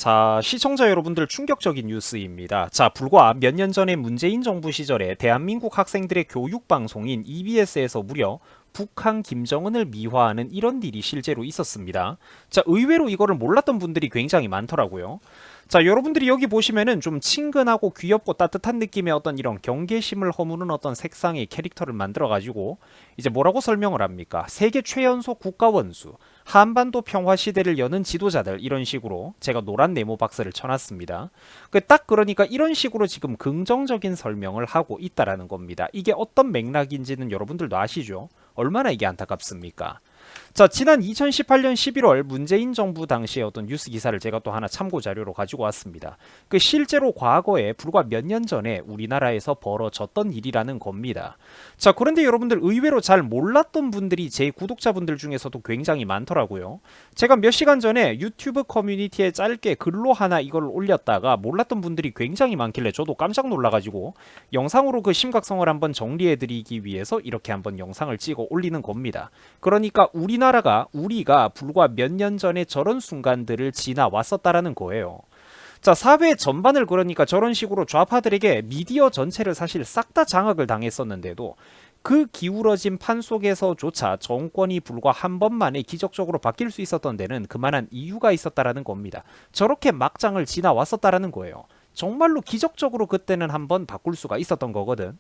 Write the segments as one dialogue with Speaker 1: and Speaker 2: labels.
Speaker 1: 자, 시청자 여러분들 충격적인 뉴스입니다. 자, 불과 몇 년 전에 문재인 정부 시절에 대한민국 학생들의 교육 방송인 EBS에서 무려 북한 김정은을 미화하는 이런 일이 실제로 있었습니다. 자, 의외로 이거를 몰랐던 분들이 굉장히 많더라고요. 자, 여러분들이 여기 보시면은 좀 친근하고 귀엽고 따뜻한 느낌의 어떤 이런 경계심을 허무는 어떤 색상의 캐릭터를 만들어가지고 이제 뭐라고 설명을 합니까? 세계 최연소 국가원수, 한반도 평화 시대를 여는 지도자들 이런 식으로 제가 노란 네모 박스를 쳐놨습니다. 딱 그러니까 이런 식으로 지금 긍정적인 설명을 하고 있다라는 겁니다. 이게 어떤 맥락인지는 여러분들도 아시죠? 얼마나 이게 안타깝습니까? 자, 지난 2018년 11월 문재인 정부 당시의 어떤 뉴스 기사를 제가 또 하나 참고 자료로 가지고 왔습니다. 실제로 과거에 불과 몇 년 전에 우리나라에서 벌어졌던 일이라는 겁니다. 자, 그런데 여러분들 의외로 잘 몰랐던 분들이 제 구독자분들 중에서도 굉장히 많더라고요. 제가 몇 시간 전에 유튜브 커뮤니티에 짧게 글로 하나 이걸 올렸다가 몰랐던 분들이 굉장히 많길래 저도 깜짝 놀라가지고 영상으로 그 심각성을 한번 정리해드리기 위해서 이렇게 한번 영상을 찍어 올리는 겁니다. 그러니까 우리가 불과 몇 년 전에 저런 순간들을 지나왔었다라는 거예요. 자, 사회 전반을 그러니까 저런 식으로 좌파들에게 미디어 전체를 사실 싹 다 장악을 당했었는데도 그 기울어진 판 속에서조차 정권이 불과 한 번만에 기적적으로 바뀔 수 있었던 데는 그만한 이유가 있었다라는 겁니다. 저렇게 막장을 지나왔었다라는 거예요. 정말로 기적적으로 그때는 한번 바꿀 수가 있었던 거거든.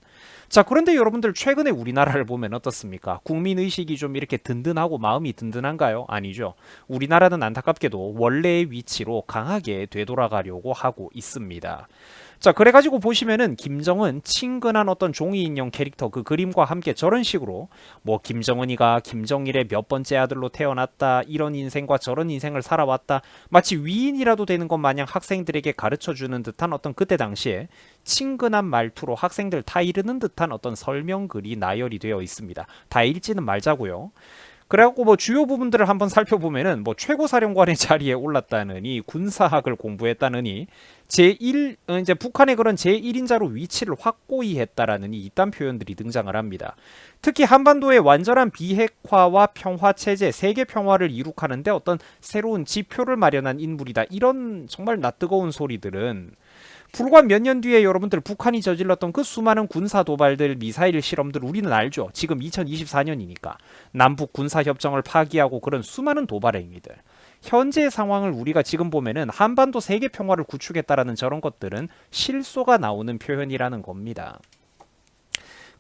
Speaker 1: 자, 그런데 여러분들 최근에 우리나라를 보면 어떻습니까? 국민의식이 좀 이렇게 든든하고 마음이 든든한가요? 아니죠. 우리나라는 안타깝게도 원래의 위치로 강하게 되돌아가려고 하고 있습니다. 자, 그래가지고 보시면은 김정은 친근한 어떤 종이 인형 캐릭터 그 그림과 함께 저런 식으로 뭐 김정은이가 김정일의 몇 번째 아들로 태어났다, 이런 인생과 저런 인생을 살아왔다, 마치 위인이라도 되는 것 마냥 학생들에게 가르쳐주는 듯한 어떤 그때 당시에 친근한 말투로 학생들 다 이르는 듯한 어떤 설명글이 나열이 되어 있습니다. 다 읽지는 말자고요. 그래갖고 뭐 주요 부분들을 한번 살펴보면은 뭐 최고사령관의 자리에 올랐다느니 군사학을 공부했다느니 이제 북한의 그런 제1인자로 위치를 확고히 했다라는 이딴 표현들이 등장을 합니다. 특히 한반도의 완전한 비핵화와 평화 체제, 세계 평화를 이룩하는데 어떤 새로운 지표를 마련한 인물이다. 이런 정말 낯뜨거운 소리들은 불과 몇 년 뒤에 여러분들 북한이 저질렀던 그 수많은 군사 도발들, 미사일 실험들 우리는 알죠. 지금 2024년이니까 남북 군사 협정을 파기하고 그런 수많은 도발 행위들. 현재 상황을 우리가 지금 보면은 한반도 세계 평화를 구축했다라는 저런 것들은 실소가 나오는 표현이라는 겁니다.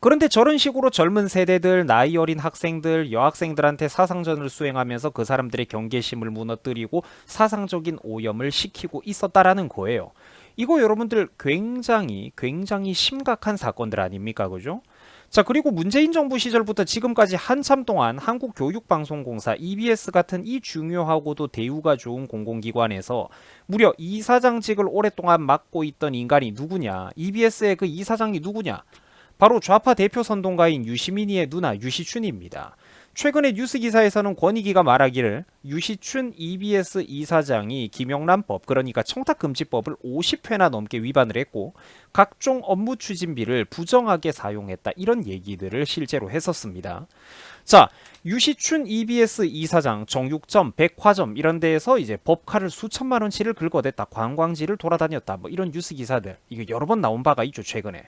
Speaker 1: 그런데 저런 식으로 젊은 세대들, 나이 어린 학생들, 여학생들한테 사상전을 수행하면서 그 사람들의 경계심을 무너뜨리고 사상적인 오염을 시키고 있었다라는 거예요. 이거 여러분들 굉장히 심각한 사건들 아닙니까? 그죠? 자, 그리고 문재인 정부 시절부터 지금까지 한참 동안 한국교육방송공사 EBS 같은 이 중요하고도 대우가 좋은 공공기관에서 무려 이사장직을 오랫동안 맡고 있던 인간이 누구냐? EBS의 그 이사장이 누구냐? 바로 좌파 대표 선동가인 유시민이의 누나 유시춘입니다. 최근에 뉴스 기사에서는 권익위가 말하기를 유시춘 EBS 이사장이 김영란법, 그러니까 청탁금지법을 50회나 넘게 위반을 했고 각종 업무 추진비를 부정하게 사용했다, 이런 얘기들을 실제로 했었습니다. 자, 유시춘 EBS 이사장 정육점, 백화점 이런 데에서 이제 법카를 수천만 원치를 긁어댔다, 관광지를 돌아다녔다, 뭐 이런 뉴스 기사들 이거 여러 번 나온 바가 있죠, 최근에.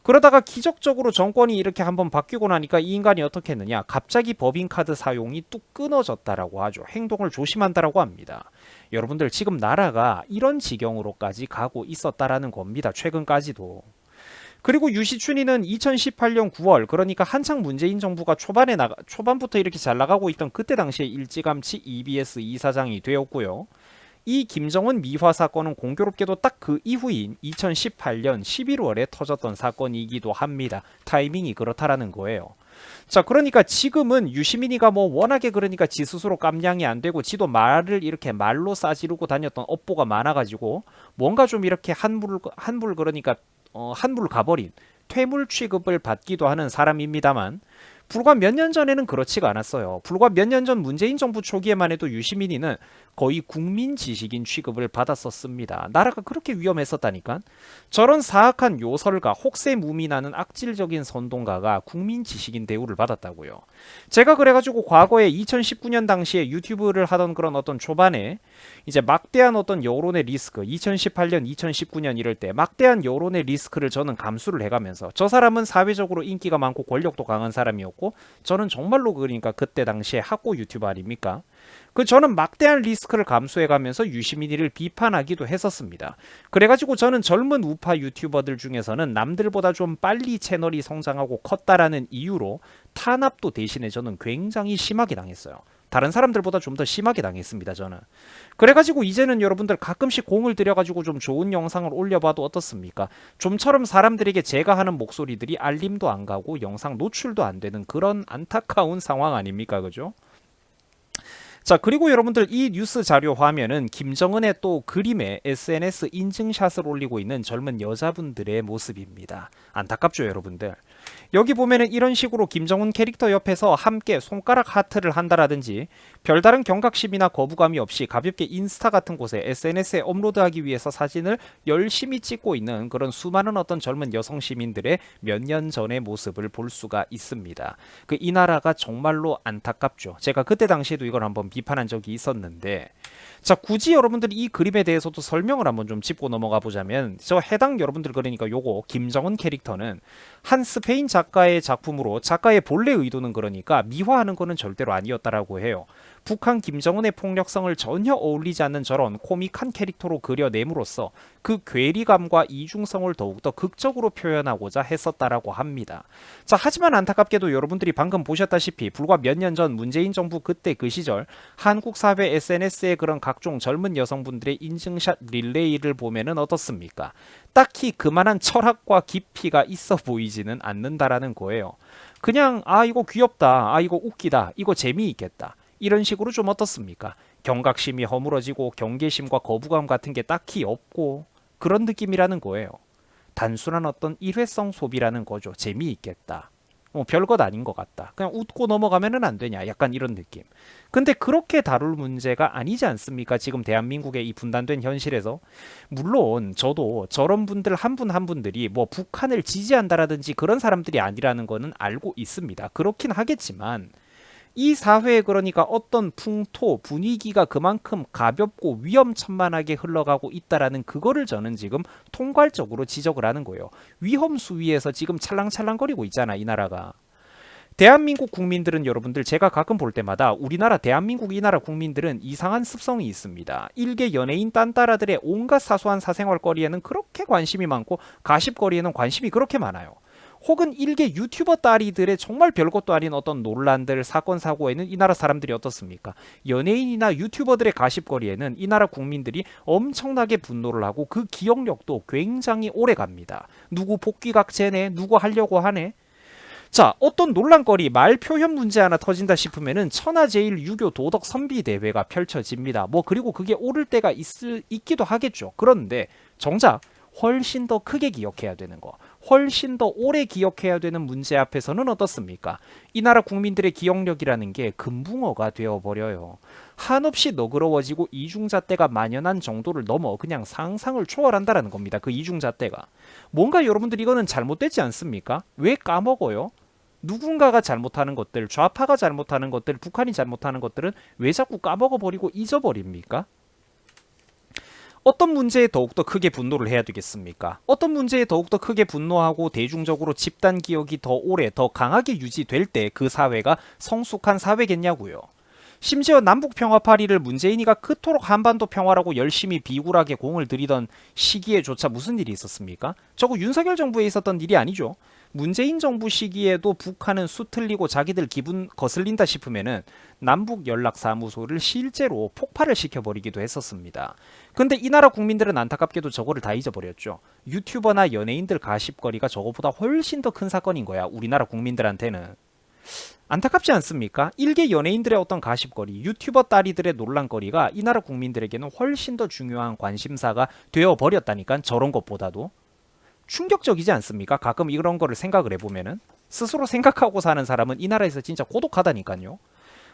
Speaker 1: 그러다가 기적적으로 정권이 이렇게 한번 바뀌고 나니까 이 인간이 어떻게 했느냐, 갑자기 법인카드 사용이 뚝 끊어졌다라고 하죠. 행동을 조심한다라고 합니다. 여러분들 지금 나라가 이런 지경으로까지 가고 있었다라는 겁니다. 최근까지도. 그리고 유시춘이는 2018년 9월, 그러니까 한창 문재인 정부가 초반부터 이렇게 잘 나가고 있던 그때 당시에 일찌감치 EBS 이사장이 되었고요. 이 김정은 미화 사건은 공교롭게도 딱 그 이후인 2018년 11월에 터졌던 사건이기도 합니다. 타이밍이 그렇다라는 거예요. 자, 그러니까 지금은 유시민이가 뭐 워낙에 그러니까 지 스스로 깜냥이 안 되고 지도 말을 이렇게 말로 싸지르고 다녔던 업보가 많아가지고 뭔가 좀 이렇게 한물 그러니까 한물 가버린 퇴물 취급을 받기도 하는 사람입니다만, 불과 몇 년 전에는 그렇지가 않았어요. 불과 몇 년 전 문재인 정부 초기에만 해도 유시민이는 거의 국민 지식인 취급을 받았었습니다. 나라가 그렇게 위험했었다니까. 저런 사악한 요설가, 혹세무민하는 악질적인 선동가가 국민 지식인 대우를 받았다고요. 제가 그래가지고 과거에 2019년 당시에 유튜브를 하던 그런 어떤 초반에 이제 막대한 어떤 여론의 리스크, 2018년, 2019년 이럴 때 막대한 여론의 리스크를 저는 감수를 해가면서, 저 사람은 사회적으로 인기가 많고 권력도 강한 사람이었고, 저는 정말로 그러니까 그때 당시에 학고 유튜버 아닙니까? 저는 막대한 리스크를 감수해가면서 유시민이를 비판하기도 했었습니다. 그래가지고 저는 젊은 우파 유튜버들 중에서는 남들보다 좀 빨리 채널이 성장하고 컸다라는 이유로 탄압도 대신에 저는 굉장히 심하게 당했어요. 다른 사람들보다 좀 더 심하게 당했습니다, 저는. 그래가지고 이제는 여러분들 가끔씩 공을 들여가지고 좀 좋은 영상을 올려봐도 어떻습니까? 좀처럼 사람들에게 제가 하는 목소리들이 알림도 안 가고 영상 노출도 안 되는 그런 안타까운 상황 아닙니까, 그죠? 자, 그리고 여러분들 이 뉴스 자료 화면은 김정은의 또 그림에 SNS 인증샷을 올리고 있는 젊은 여자분들의 모습입니다. 안타깝죠, 여러분들. 여기 보면은 이런 식으로 김정은 캐릭터 옆에서 함께 손가락 하트를 한다라든지 별다른 경각심이나 거부감이 없이 가볍게 인스타 같은 곳에 SNS에 업로드하기 위해서 사진을 열심히 찍고 있는 그런 수많은 어떤 젊은 여성 시민들의 몇 년 전의 모습을 볼 수가 있습니다. 이 나라가 정말로 안타깝죠. 제가 그때 당시에도 이걸 한번 비판한 적이 있었는데, 자, 굳이 여러분들이 이 그림에 대해서도 설명을 한번 좀 짚고 넘어가 보자면, 저 해당 여러분들 그러니까 요거 김정은 캐릭터는 한 스페인 작가의 작품으로, 작가의 본래 의도는 그러니까 미화하는 거는 절대로 아니었다라고 해요. 북한 김정은의 폭력성을 전혀 어울리지 않는 저런 코믹한 캐릭터로 그려냄으로써 그 괴리감과 이중성을 더욱더 극적으로 표현하고자 했었다라고 합니다. 자, 하지만 안타깝게도 여러분들이 방금 보셨다시피 불과 몇 년 전 문재인 정부 그때 그 시절 한국 사회 SNS의 그런 각종 젊은 여성분들의 인증샷 릴레이를 보면은 어떻습니까? 딱히 그만한 철학과 깊이가 있어 보이지는 않는다라는 거예요. 그냥 이거 귀엽다, 이거 웃기다, 이거 재미있겠다, 이런 식으로 좀 어떻습니까? 경각심이 허물어지고 경계심과 거부감 같은 게 딱히 없고 그런 느낌이라는 거예요. 단순한 어떤 일회성 소비라는 거죠. 재미있겠다, 별것 아닌 것 같다, 그냥 웃고 넘어가면은 안 되냐, 약간 이런 느낌. 근데 그렇게 다룰 문제가 아니지 않습니까? 지금 대한민국의 이 분단된 현실에서. 물론 저도 저런 분들 한 분 한 분들이 뭐 북한을 지지한다라든지 그런 사람들이 아니라는 거는 알고 있습니다. 그렇긴 하겠지만 이 사회에 그러니까 어떤 풍토, 분위기가 그만큼 가볍고 위험천만하게 흘러가고 있다라는 그거를 저는 지금 통괄적으로 지적을 하는 거예요. 위험 수위에서 지금 찰랑찰랑거리고 있잖아, 이 나라가. 대한민국 국민들은 여러분들 제가 가끔 볼 때마다 우리나라 대한민국 이 나라 국민들은 이상한 습성이 있습니다. 일개 연예인 딴따라들의 온갖 사소한 사생활거리에는 그렇게 관심이 많고 가십거리에는 관심이 그렇게 많아요. 혹은 일개 유튜버 따리들의 정말 별것도 아닌 어떤 논란들, 사건, 사고에는 이 나라 사람들이 어떻습니까? 연예인이나 유튜버들의 가십거리에는 이 나라 국민들이 엄청나게 분노를 하고 그 기억력도 굉장히 오래 갑니다. 누구 복귀각제네, 누구 하려고 하네. 자, 어떤 논란거리, 말 표현 문제 하나 터진다 싶으면은 천하제일 유교 도덕 선비 대회가 펼쳐집니다. 그리고 그게 오를 때가 있기도 하겠죠. 그런데 정작 훨씬 더 크게 기억해야 되는 거, 훨씬 더 오래 기억해야 되는 문제 앞에서는 어떻습니까? 이 나라 국민들의 기억력이라는 게 금붕어가 되어버려요. 한없이 너그러워지고 이중잣대가 만연한 정도를 넘어 그냥 상상을 초월한다라는 겁니다. 그 이중잣대가. 뭔가 여러분들 이거는 잘못되지 않습니까? 왜 까먹어요? 누군가가 잘못하는 것들, 좌파가 잘못하는 것들, 북한이 잘못하는 것들은 왜 자꾸 까먹어버리고 잊어버립니까? 어떤 문제에 더욱더 크게 분노를 해야 되겠습니까? 어떤 문제에 더욱더 크게 분노하고 대중적으로 집단 기억이 더 오래, 더 강하게 유지될 때 그 사회가 성숙한 사회겠냐고요. 심지어 남북평화파리를 문재인이가 그토록 한반도 평화라고 열심히 비굴하게 공을 들이던 시기에조차 무슨 일이 있었습니까? 저거 윤석열 정부에 있었던 일이 아니죠. 문재인 정부 시기에도 북한은 수틀리고 자기들 기분 거슬린다 싶으면은 남북연락사무소를 실제로 폭발을 시켜버리기도 했었습니다. 근데 이 나라 국민들은 안타깝게도 저거를 다 잊어버렸죠. 유튜버나 연예인들 가십거리가 저거보다 훨씬 더 큰 사건인 거야, 우리나라 국민들한테는. 안타깝지 않습니까? 일개 연예인들의 어떤 가십거리, 유튜버 따리들의 논란거리가 이 나라 국민들에게는 훨씬 더 중요한 관심사가 되어버렸다니까, 저런 것보다도. 충격적이지 않습니까? 가끔 이런 거를 생각을 해보면은. 스스로 생각하고 사는 사람은 이 나라에서 진짜 고독하다니까요.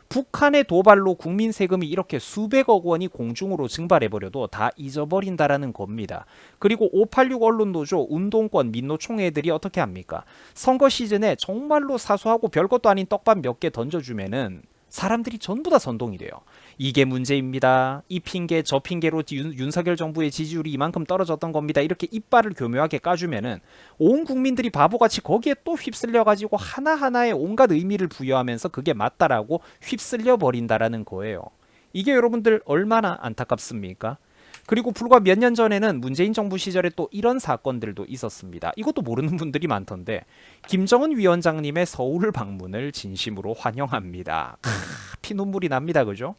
Speaker 1: 북한의 도발로 국민 세금이 이렇게 수백억 원이 공중으로 증발해버려도 다 잊어버린다라는 겁니다. 그리고 586 언론노조, 운동권, 민노총애들이 어떻게 합니까? 선거 시즌에 정말로 사소하고 별것도 아닌 떡밥 몇 개 던져주면은 사람들이 전부 다 선동이 돼요. 이게 문제입니다. 이 핑계 저 핑계로 윤석열 정부의 지지율이 이만큼 떨어졌던 겁니다. 이렇게 이빨을 교묘하게 까주면은 온 국민들이 바보같이 거기에 또 휩쓸려가지고 하나하나에 온갖 의미를 부여하면서 그게 맞다라고 휩쓸려 버린다라는 거예요. 이게 여러분들 얼마나 안타깝습니까? 그리고 불과 몇 년 전에는 문재인 정부 시절에 또 이런 사건들도 있었습니다. 이것도 모르는 분들이 많던데 김정은 위원장님의 서울 방문을 진심으로 환영합니다. 피눈물이 납니다. 그죠?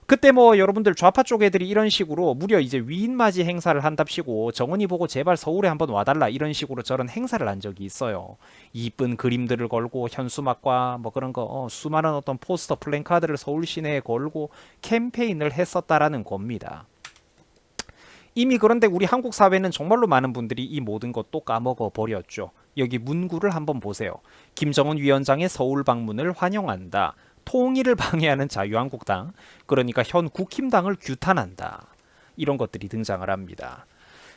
Speaker 1: 그때 뭐 여러분들 좌파 쪽 애들이 이런 식으로 무려 이제 위인맞이 행사를 한답시고 정은이 보고 제발 서울에 한번 와달라 이런 식으로 저런 행사를 한 적이 있어요. 이쁜 그림들을 걸고 현수막과 뭐 그런 거 수많은 어떤 포스터 플랜카드를 서울 시내에 걸고 캠페인을 했었다라는 겁니다. 이미 그런데 우리 한국 사회는 정말로 많은 분들이 이 모든 것도 까먹어 버렸죠. 여기 문구를 한번 보세요. 김정은 위원장의 서울 방문을 환영한다. 통일을 방해하는 자유한국당, 그러니까 현 국힘당을 규탄한다. 이런 것들이 등장을 합니다.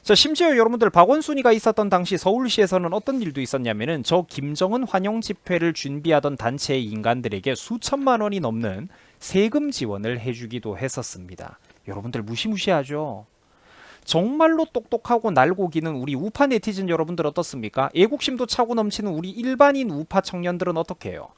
Speaker 1: 자, 심지어 여러분들 박원순이가 있었던 당시 서울시에서는 어떤 일도 있었냐면은 저 김정은 환영 집회를 준비하던 단체의 인간들에게 수천만 원이 넘는 세금 지원을 해주기도 했었습니다. 여러분들 무시무시하죠? 정말로 똑똑하고 날고기는 우리 우파 네티즌 여러분들 어떻습니까? 애국심도 차고 넘치는 우리 일반인 우파 청년들은 어떻게 해요?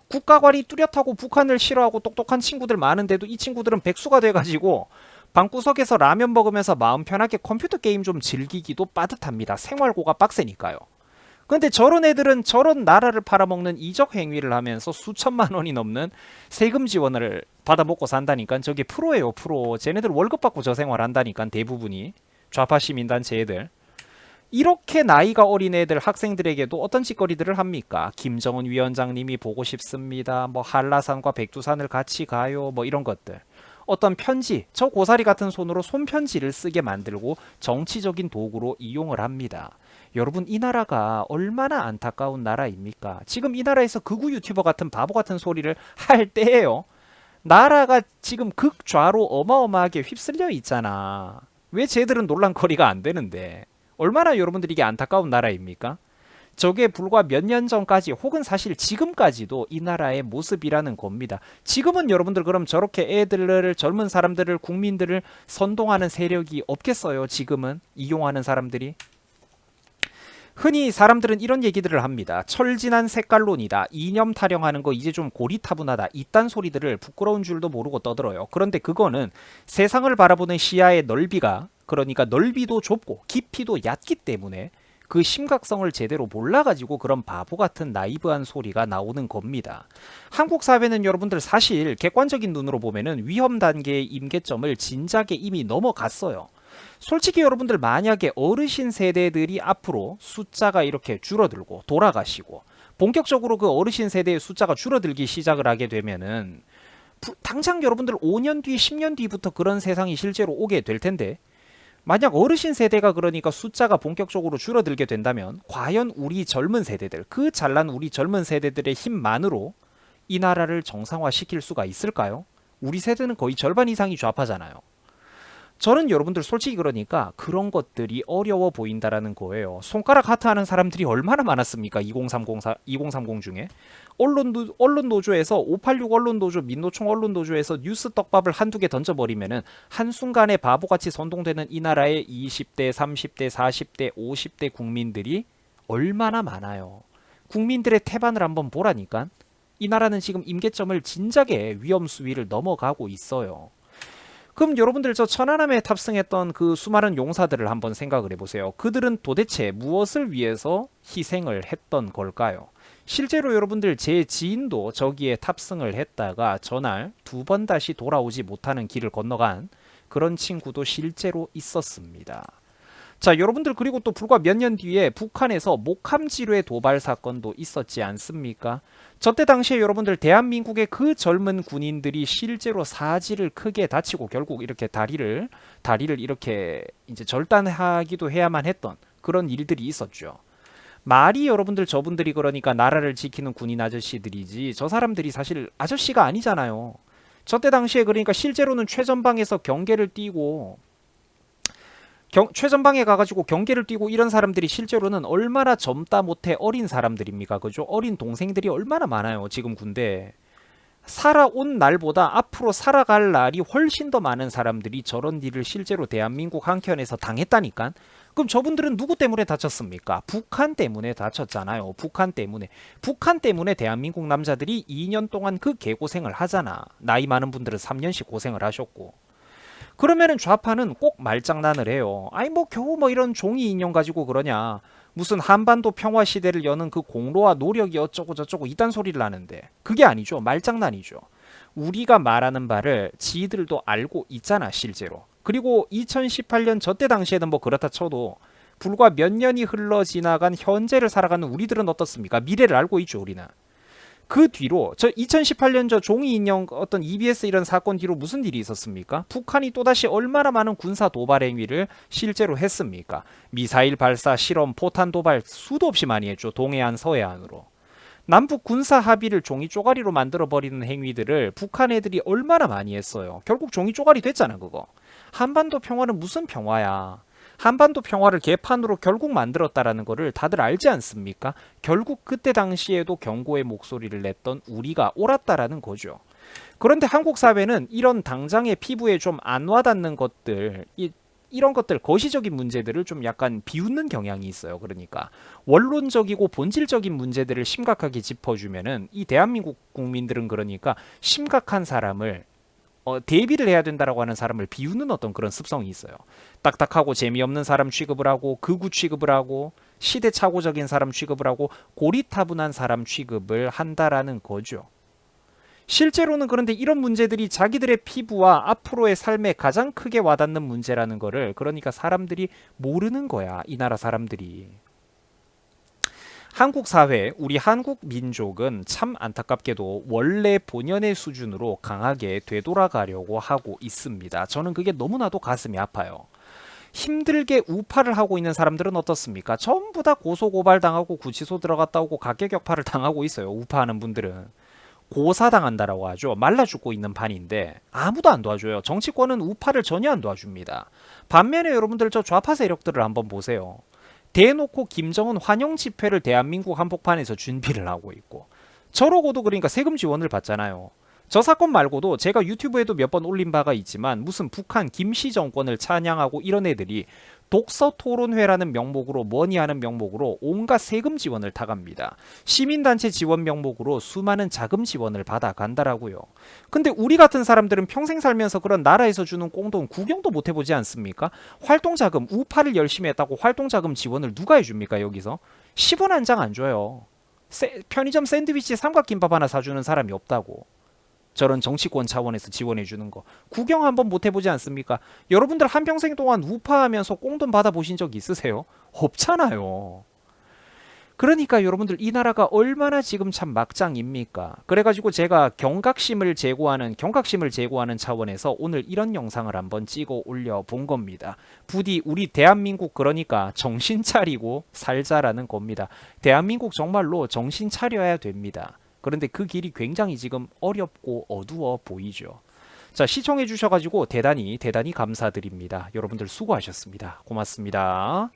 Speaker 1: 국가관이 뚜렷하고 북한을 싫어하고 똑똑한 친구들 많은데도 이 친구들은 백수가 돼가지고 방구석에서 라면 먹으면서 마음 편하게 컴퓨터 게임 좀 즐기기도 빠듯합니다. 생활고가 빡세니까요. 근데 저런 애들은 저런 나라를 팔아먹는 이적 행위를 하면서 수천만 원이 넘는 세금 지원을 받아먹고 산다니까. 저게 프로예요, 프로. 쟤네들 월급 받고 저 생활한다니까. 대부분이 좌파 시민단체 애들. 이렇게 나이가 어린 애들 학생들에게도 어떤 짓거리들을 합니까? 김정은 위원장님이 보고 싶습니다. 뭐 한라산과 백두산을 같이 가요. 뭐 이런 것들. 어떤 편지, 저 고사리 같은 손으로 손편지를 쓰게 만들고 정치적인 도구로 이용을 합니다. 여러분, 이 나라가 얼마나 안타까운 나라입니까? 지금 이 나라에서 극우 유튜버 같은 바보 같은 소리를 할 때예요. 나라가 지금 극좌로 어마어마하게 휩쓸려 있잖아. 왜 쟤들은 논란거리가 안 되는데? 얼마나 여러분들이 이게 안타까운 나라입니까? 저게 불과 몇 년 전까지 혹은 사실 지금까지도 이 나라의 모습이라는 겁니다. 지금은 여러분들 그럼 저렇게 애들을 젊은 사람들을 국민들을 선동하는 세력이 없겠어요. 지금은 이용하는 사람들이. 흔히 사람들은 이런 얘기들을 합니다. 철진한 색깔론이다. 이념 타령하는 거 이제 좀 고리타분하다. 이딴 소리들을 부끄러운 줄도 모르고 떠들어요. 그런데 그거는 세상을 바라보는 시야의 넓이가, 그러니까 넓이도 좁고 깊이도 얕기 때문에 그 심각성을 제대로 몰라가지고 그런 바보 같은 나이브한 소리가 나오는 겁니다. 한국 사회는 여러분들 사실 객관적인 눈으로 보면은 위험 단계의 임계점을 진작에 이미 넘어갔어요. 솔직히 여러분들 만약에 어르신 세대들이 앞으로 숫자가 이렇게 줄어들고 돌아가시고 본격적으로 그 어르신 세대의 숫자가 줄어들기 시작을 하게 되면은 당장 여러분들 5년 뒤, 10년 뒤부터 그런 세상이 실제로 오게 될 텐데, 만약 어르신 세대가 그러니까 숫자가 본격적으로 줄어들게 된다면 과연 우리 젊은 세대들, 그 잘난 우리 젊은 세대들의 힘만으로 이 나라를 정상화시킬 수가 있을까요? 우리 세대는 거의 절반 이상이 좌파잖아요. 저는 여러분들 솔직히 그러니까 그런 것들이 어려워 보인다라는 거예요. 손가락 하트 하는 사람들이 얼마나 많았습니까? 2030 중에. 언론노조에서 586 언론노조, 민노총 언론노조에서 뉴스 떡밥을 한두 개 던져버리면은 한순간에 바보같이 선동되는 이 나라의 20대, 30대, 40대, 50대 국민들이 얼마나 많아요. 국민들의 태반을 한번 보라니까. 이 나라는 지금 임계점을 진작에 위험 수위를 넘어가고 있어요. 그럼 여러분들 저 천안함에 탑승했던 그 수많은 용사들을 한번 생각을 해보세요. 그들은 도대체 무엇을 위해서 희생을 했던 걸까요? 실제로 여러분들 제 지인도 저기에 탑승을 했다가 전날 2번 다시 돌아오지 못하는 길을 건너간 그런 친구도 실제로 있었습니다. 자, 여러분들 그리고 또 불과 몇 년 뒤에 북한에서 목함지뢰 도발 사건도 있었지 않습니까? 저때 당시에 여러분들 대한민국의 그 젊은 군인들이 실제로 사지를 크게 다치고 결국 이렇게 다리를 이렇게 이제 절단하기도 해야만 했던 그런 일들이 있었죠. 말이 여러분들 저분들이 그러니까 나라를 지키는 군인 아저씨들이지 저 사람들이 사실 아저씨가 아니잖아요. 저 때 당시에 그러니까 실제로는 최전방에서 경계를 뛰고 최전방에 가가지고 경계를 뛰고 이런 사람들이 실제로는 얼마나 젊다 못해 어린 사람들입니까? 그죠? 어린 동생들이 얼마나 많아요. 지금 군대. 살아온 날보다 앞으로 살아갈 날이 훨씬 더 많은 사람들이 저런 일을 실제로 대한민국 한켠에서 당했다니까. 그럼 저분들은 누구 때문에 다쳤습니까? 북한 때문에 다쳤잖아요. 북한 때문에. 북한 때문에 대한민국 남자들이 2년 동안 그 개고생을 하잖아. 나이 많은 분들은 3년씩 고생을 하셨고. 그러면은 좌파는 꼭 말장난을 해요. 아니 뭐 겨우 뭐 이런 종이 인형 가지고 그러냐. 무슨 한반도 평화 시대를 여는 그 공로와 노력이 어쩌고 저쩌고 이딴 소리를 하는데 그게 아니죠. 말장난이죠. 우리가 말하는 바를 지들도 알고 있잖아 실제로. 그리고 2018년 저 때 당시에는 뭐 그렇다 쳐도 불과 몇 년이 흘러 지나간 현재를 살아가는 우리들은 어떻습니까? 미래를 알고 있죠 우리는. 그 뒤로 저 2018년 저 종이 인형 어떤 EBS 이런 사건 뒤로 무슨 일이 있었습니까? 북한이 또다시 얼마나 많은 군사 도발 행위를 실제로 했습니까? 미사일 발사, 실험, 포탄 도발 수도 없이 많이 했죠. 동해안, 서해안으로. 남북 군사 합의를 종이 쪼가리로 만들어 버리는 행위들을 북한 애들이 얼마나 많이 했어요. 결국 종이 쪼가리 됐잖아 그거. 한반도 평화는 무슨 평화야. 한반도 평화를 개판으로 결국 만들었다라는 거를 다들 알지 않습니까? 결국 그때 당시에도 경고의 목소리를 냈던 우리가 옳았다라는 거죠. 그런데 한국 사회는 이런 당장의 피부에 좀 안 와닿는 것들, 이런 것들 거시적인 문제들을 좀 약간 비웃는 경향이 있어요. 그러니까 원론적이고 본질적인 문제들을 심각하게 짚어주면은 이 대한민국 국민들은 그러니까 심각한 사람을 대비를 해야 된다라고 하는 사람을 비우는 어떤 그런 습성이 있어요. 딱딱하고 재미없는 사람 취급을 하고 극우 취급을 하고 시대착오적인 사람 취급을 하고 고리타분한 사람 취급을 한다라는 거죠. 실제로는 그런데 이런 문제들이 자기들의 피부와 앞으로의 삶에 가장 크게 와닿는 문제라는 거를 그러니까 사람들이 모르는 거야. 이 나라 사람들이. 한국 사회, 우리 한국 민족은 참 안타깝게도 원래 본연의 수준으로 강하게 되돌아가려고 하고 있습니다. 저는 그게 너무나도 가슴이 아파요. 힘들게 우파를 하고 있는 사람들은 어떻습니까? 전부 다 고소고발 당하고 구치소 들어갔다 오고 각계격파를 당하고 있어요. 우파하는 분들은. 고사당한다라고 하죠. 말라 죽고 있는 판인데 아무도 안 도와줘요. 정치권은 우파를 전혀 안 도와줍니다. 반면에 여러분들 저 좌파 세력들을 한번 보세요. 대놓고 김정은 환영 집회를 대한민국 한복판에서 준비를 하고 있고 저러고도 그러니까 세금 지원을 받잖아요. 저 사건 말고도 제가 유튜브에도 몇 번 올린 바가 있지만 무슨 북한 김씨 정권을 찬양하고 이런 애들이 독서 토론회라는 명목으로 뭐니 하는 명목으로 온갖 세금 지원을 타갑니다. 시민단체 지원 명목으로 수많은 자금 지원을 받아간다라고요. 근데 우리 같은 사람들은 평생 살면서 그런 나라에서 주는 꽁돈 구경도 못 해보지 않습니까? 활동자금, 우파를 열심히 했다고 활동자금 지원을 누가 해줍니까 여기서? 10원 한 장 안 줘요. 편의점 샌드위치 삼각김밥 하나 사주는 사람이 없다고. 저런 정치권 차원에서 지원해주는 거 구경 한번 못 해보지 않습니까? 여러분들 한평생 동안 우파하면서 꽁돈 받아보신 적 있으세요? 없잖아요. 그러니까 여러분들 이 나라가 얼마나 지금 참 막장입니까? 그래가지고 제가 경각심을 제고하는 차원에서 오늘 이런 영상을 한번 찍어 올려본 겁니다. 부디 우리 대한민국 그러니까 정신 차리고 살자라는 겁니다. 대한민국 정말로 정신 차려야 됩니다. 그런데 그 길이 굉장히 지금 어렵고 어두워 보이죠. 자, 시청해 주셔가지고 대단히 감사드립니다. 여러분들 수고하셨습니다. 고맙습니다.